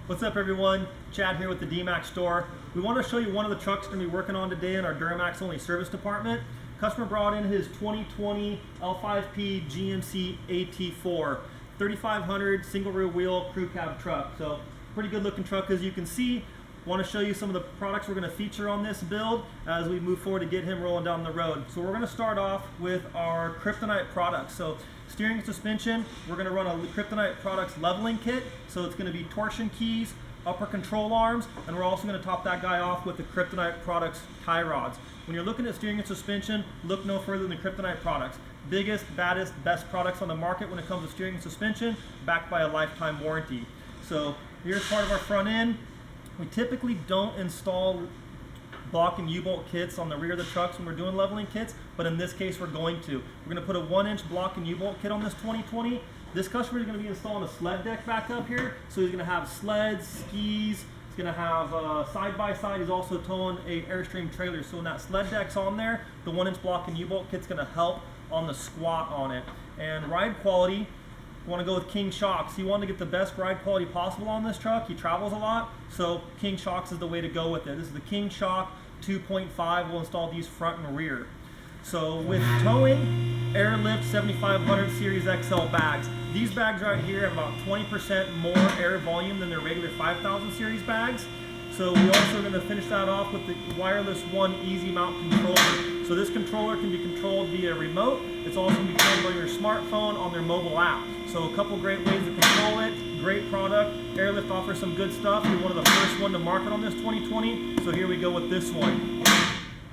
What's up everyone? Chad here with the DMAX store. We want to show you one of the trucks we're going to be working on today in our Duramax only service department. Customer brought in his 2020 L5P GMC AT4 3500 single rear wheel crew cab truck. So pretty good looking truck as you can see. Want to show you some of the products we're going to feature on this build as we move forward to get him rolling down the road. So we're going to start off with our Kryptonite Products. So steering and suspension, we're going to run a Kryptonite Products leveling kit. So it's going to be torsion keys, upper control arms, and we're also going to top that guy off with the Kryptonite Products tie rods. When you're looking at steering and suspension, look no further than the Kryptonite Products. Biggest, baddest, best products on the market when it comes to steering and suspension, backed by a lifetime warranty. So here's part of our front end. We typically don't install block and U-bolt kits on the rear of the trucks when we're doing leveling kits, but in this case we're going to. We're going to put a 1-inch block and U-bolt kit on this 2020. This customer is going to be installing a sled deck back up here, so he's going to have sleds, skis, he's going to have side-by-side. He's also towing a Airstream trailer, so when that sled deck's on there, the 1-inch block and U-bolt kit's going to help on the squat on it. And ride quality, want to go with King shocks. He wanted to get the best ride quality possible on this truck. He travels a lot, so King shocks is the way to go with it. This is the King shock 2.5. We'll install these front and rear. So with towing, AirLift 7500 Series XL bags. These bags right here have about 20% more air volume than their regular 5000 series bags. So we also are going to finish that off with the Wireless One Easy Mount controller. So this controller can be controlled via remote. It's also going to be controlled by your smartphone on their mobile app. So a couple great ways to control it. Great product. AirLift offers some good stuff. We're one of the first one to market on this 2020. So here we go with this one.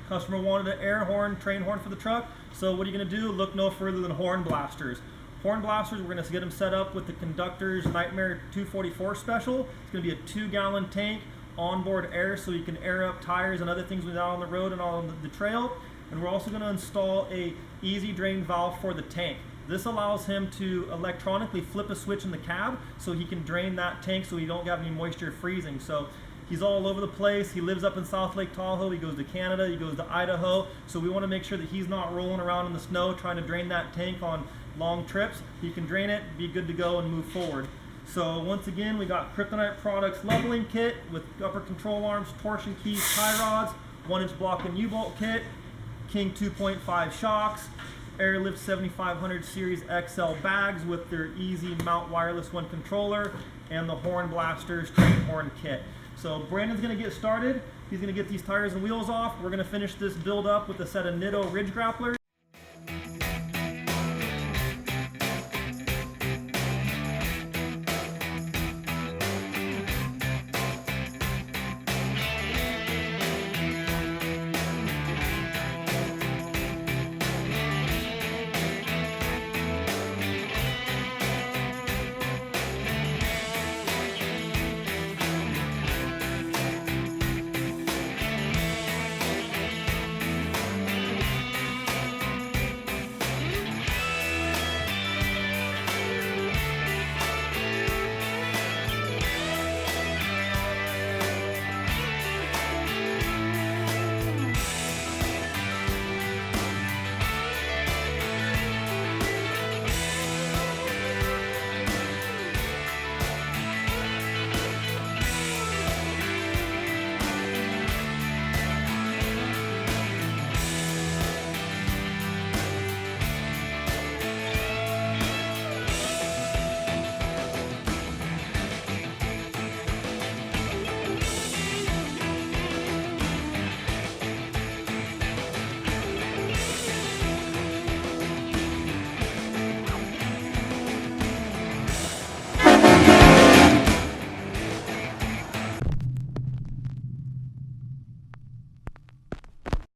Customer wanted an air horn, train horn for the truck. So what are you going to do? Look no further than Hornblasters. Hornblasters, we're going to get them set up with the Conductor's Nightmare 244 special. It's going to be a 2-gallon tank, onboard air, so you can air up tires and other things without on the road and on the trail. And we're also going to install a easy drain valve for the tank. This allows him to electronically flip a switch in the cab so he can drain that tank so you don't have any moisture freezing. So he's all over the place. He lives up in South Lake Tahoe. He goes to Canada. He goes to Idaho. So we want to make sure that he's not rolling around in the snow trying to drain that tank on long trips. He can drain it, be good to go, and move forward. So once again, we got Kryptonite Products leveling kit with upper control arms, torsion keys, tie rods, 1-inch block and U-bolt kit, King 2.5 shocks, AirLift 7500 Series XL bags with their easy mount Wireless One controller, and the Hornblasters train horn kit. So Brandon's going to get started. He's going to get these tires and wheels off. We're going to finish this build up with a set of Nitto Ridge Grapplers.